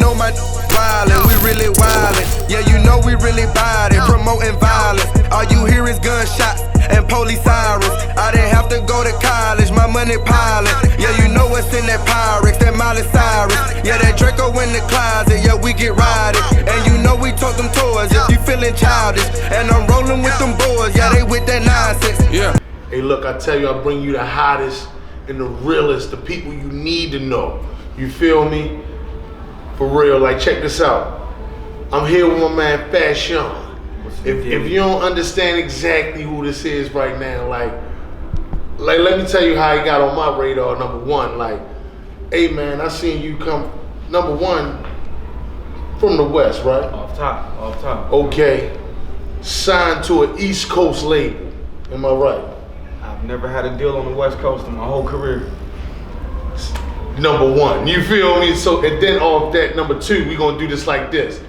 know my wildin', we really wildin'. Yeah, you know we really buying, promoting violence. All you hear is gunshots and police sirens. I didn't have to go to college, my money piling. Yeah, you know what's in that Pyrex, that Miley Cyrus. Yeah, that Draco in the closet, yeah, we get riding. And you know we took them toys if you feeling childish. And I'm rolling with them boys, yeah, they with that nonsense. Yeah. Hey, look, I tell you, I bring you the hottest and the realest, the people you need to know. You feel me? For real, like check this out. I'm here with my man Fashawn. If you don't understand exactly who this is right now, like let me tell you how he got on my radar. Number one, like, hey man, I seen you come. Number one, from the West, right? Off top. Okay, signed to an East Coast label. Am I right? I've never had a deal on the West Coast in my whole career. Number one, you feel me? So, and then off that, number two, we gonna do this like this.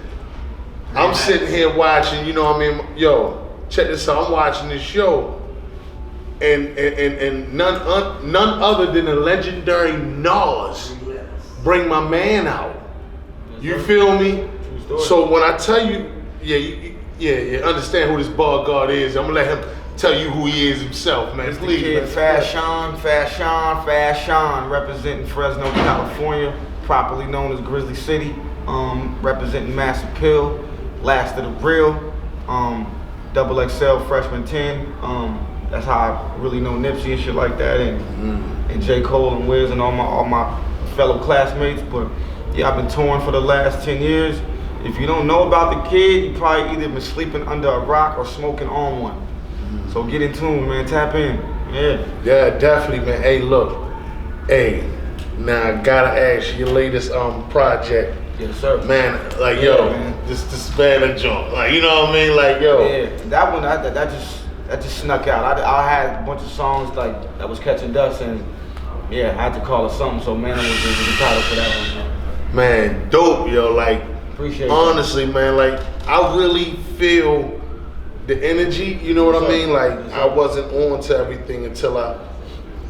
I'm sitting here watching, you know what I mean? Yo, check this out, I'm watching this show. And none other than the legendary Nas bring my man out. You feel me? So when I tell you, you understand who this bar guard is, I'm gonna let him tell you who he is himself, man. It's please, the kid Fashawn, representing Fresno, California, properly known as Grizzly City, representing Mass Appeal, Last of the Real, Double XL Freshman 10. That's how I really know Nipsey and shit like that, and J. Cole and Wiz and all my fellow classmates. But yeah, I've been touring for the last 10 years. If you don't know about the kid, you probably either been sleeping under a rock or smoking on one. So get in tune, man. Tap in. Yeah, definitely, man. Hey, look. Hey, now I gotta ask you your latest project. Yes, sir. Man, like yo, man. This band a jump. Like, you know what I mean? Like, yo. Yeah, that one that just snuck out. I had a bunch of songs like that was catching dust, and yeah, I had to call it something. So man, I was the title for that one. Man, dope, yo. Like, appreciate honestly, man. Like, I really feel the energy, you know what I mean? Like, I wasn't on to everything until I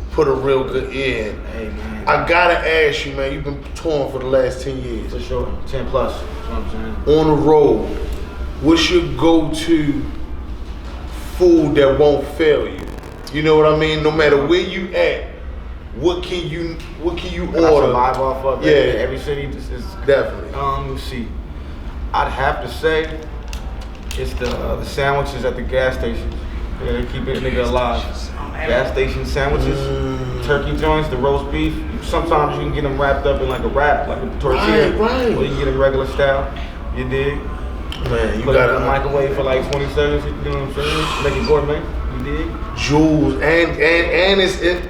put a real good ear in. Hey, man. I gotta ask you, man, you've been touring for the last 10 years. For sure, 10 plus, that's what I'm saying. On the road, what's your go-to food that won't fail you? You know what I mean? No matter where you at, what can you order? I survive off of yeah. Every city is definitely. Let me see. I'd have to say it's the sandwiches at the gas stations. Yeah, they keep it nigga alive. Gas station sandwiches, turkey joints, the roast beef. Sometimes you can get them wrapped up in like a wrap, like a tortilla. Right. Or you can get them regular style. You dig? Man, you put got it in the microwave for like 20 seconds. You know what I'm saying? Make it gourmet. You dig? Jewels and it's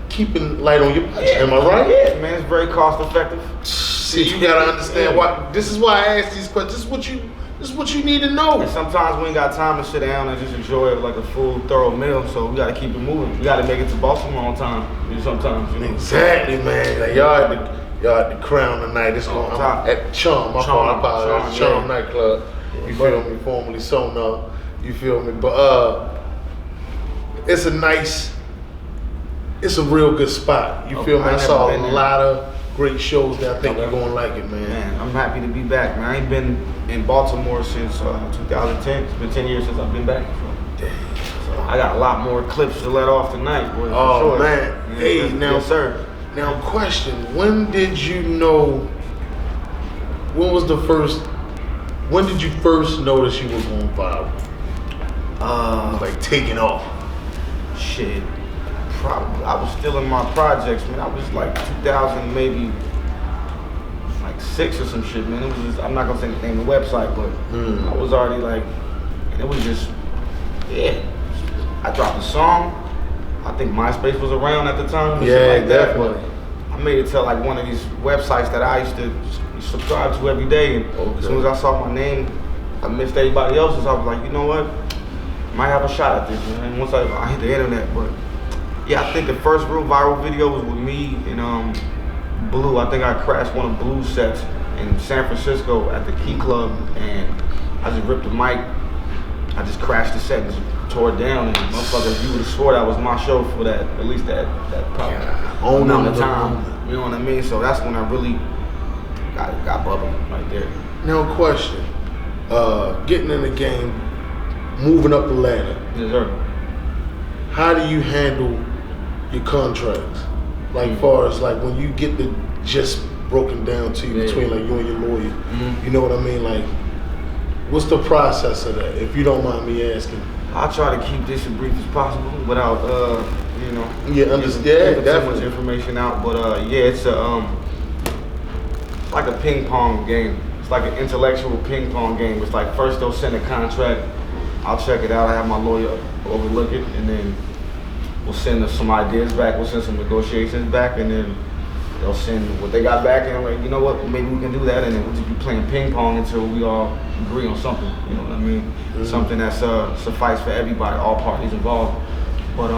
keeping light on your budget. Am I right? Yeah, man. It's very cost effective. See, you gotta understand why. This is why I ask these questions. This is what you need to know. And sometimes we ain't got time to sit down and just enjoy it like a full, thorough meal. So we gotta keep it moving. We gotta make it to Baltimore on time. Sometimes, you know. Exactly, man. Like, y'all at the Crown tonight. It's going at Charm. My fault. I apologize. Charm nightclub. You feel me? Formerly Sonar. You feel me? But it's a real good spot. You feel me? I saw a lot of great shows that I think you're gonna like it, man. Man, I'm happy to be back, man. I ain't been in Baltimore since 2010. It's been 10 years since I've been back. So I got a lot more clips to let off tonight, boy. Oh, sure. man. Yeah, hey, now, yes, sir. Now, question: when did you know? When did you first notice you were going viral? Like taking off. Shit. Probably. I was still in my projects, man. I was like 2000, maybe like 6 or some shit, man. It was just, I'm not gonna say the name of the website, but I was already like, it was just, yeah. I dropped a song. I think MySpace was around at the time. Yeah, like definitely. I made it to like one of these websites that I used to subscribe to every day, and as soon as I saw my name, I missed everybody else's. I was like, you know what? I might have a shot at this, man. Once I hit the internet, but. Yeah, I think the first real viral video was with me and Blue. I think I crashed one of Blue's sets in San Francisco at the Key Club, and I just ripped the mic. I just crashed the set and just tore it down. And motherfuckers, you would have swore that was my show for that, at least that probably amount of time. You know what I mean? So that's when I really got bubble right there. Now, question. Getting in the game, moving up the ladder. Yes, sir. How do you handle your contracts? Like, far as like when you get the just broken down to you between like you and your lawyer, you know what I mean? Like, what's the process of that? If you don't mind me asking. I try to keep this as brief as possible without, you know, Yeah, giving too much definitely. information out. But yeah, it's like a ping pong game. It's like an intellectual ping pong game. It's like first they'll send a contract, I'll check it out. I have my lawyer overlook it, and then we'll send us some ideas back. We'll send some negotiations back, and then they'll send what they got back, and I'm like, you know what, maybe we can do that, and then we'll just be playing ping pong until we all agree on something. You know what I mean? Something that's suffice for everybody, all parties involved. But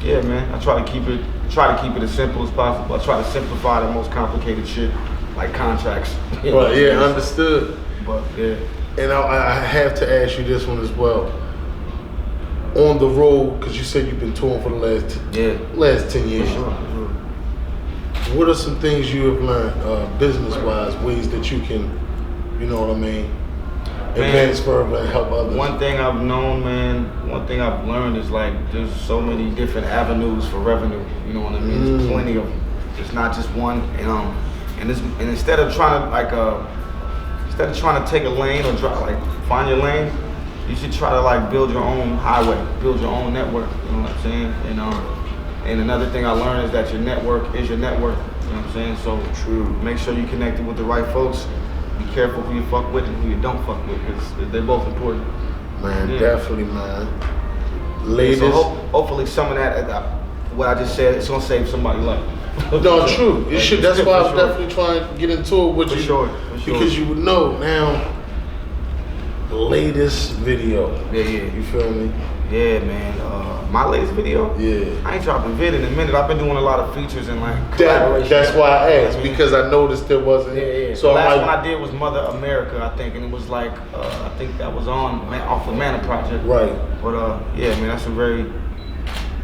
yeah, man, I try to keep it as simple as possible. I try to simplify the most complicated shit, like contracts. You know? Right, yeah, understood. But yeah. And I have to ask you this one as well. On the road, because you said you've been touring for the last 10 years. Sure. What are some things you have learned, business-wise, ways that you can, you know what I mean, advance further and help others? One thing I've known, man, one thing I've learned is like there's so many different avenues for revenue. You know what I mean? There's plenty of them. It's not just one. And instead of trying to take a lane or find your lane, you should try to like build your own highway, build your own network. You know what I'm saying? And another thing I learned is that your network is your net worth. You know what I'm saying? So True. Make sure you're connected with the right folks. Be careful who you fuck with and who you don't fuck with, because they're both important. Man, Yeah. definitely, man. Ladies. So hopefully some of that, what I just said, it's gonna save somebody's life. No, true. It should. That's why I'm For sure. definitely trying to get into it with For you. sure. Because you would know now. The latest video. Yeah. You feel me? Yeah, man. My latest video? Yeah. I ain't dropping vid in a minute. I've been doing a lot of features and like collaborations. That's why I asked, You know what I mean? because I noticed there wasn't. Yeah. So the last I'm one I like, did was Mother America, I think, and it was like I think that was off the Mana Project. right. But yeah, man, that's a very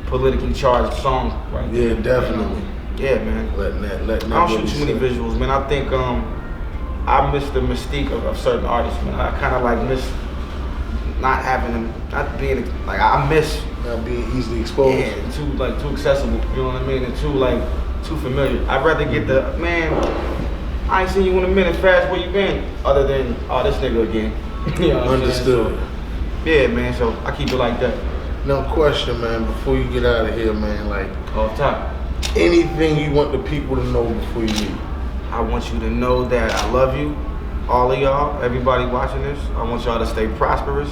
politically charged song, right? Yeah, there. definitely. Yeah, man. Letting that I don't shoot too many visuals, man. I think I miss the mystique of certain artists, man. I kind of like miss not having them, not being like I miss. Not being easily exposed. Yeah, too accessible. You know what I mean? And too familiar. I'd rather get the man. I ain't seen you in a minute. Fast, where you been? Other than this nigga again. You know what I'm Understood. saying? So, yeah, man. So I keep it like that. Now, question, man. Before you get out of here, man, like Off top. anything you want the people to know before you leave. I want you to know that I love you, all of y'all, everybody watching this. I want y'all to stay prosperous,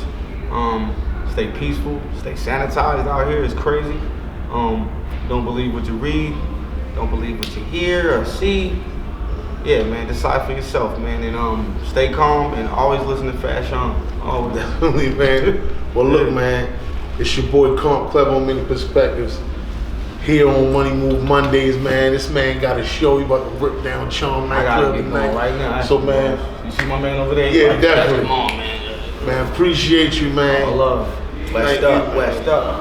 stay peaceful, stay sanitized out here. It's crazy. Don't believe what you read. Don't believe what you hear or see. Yeah, man, decide for yourself, man, and stay calm and always listen to Fashawn. Always. Definitely, man. Well, look, man, it's your boy Comp, clever on many perspectives. Here on Money Move Mondays, man. This man got a show. He about to rip down Charm I gotta nightclub get tonight. going right now. So, man, You see my man over there? Yeah, Like, definitely. Come on, man. man, appreciate you, man. All love. Thank West you, up, man. West up.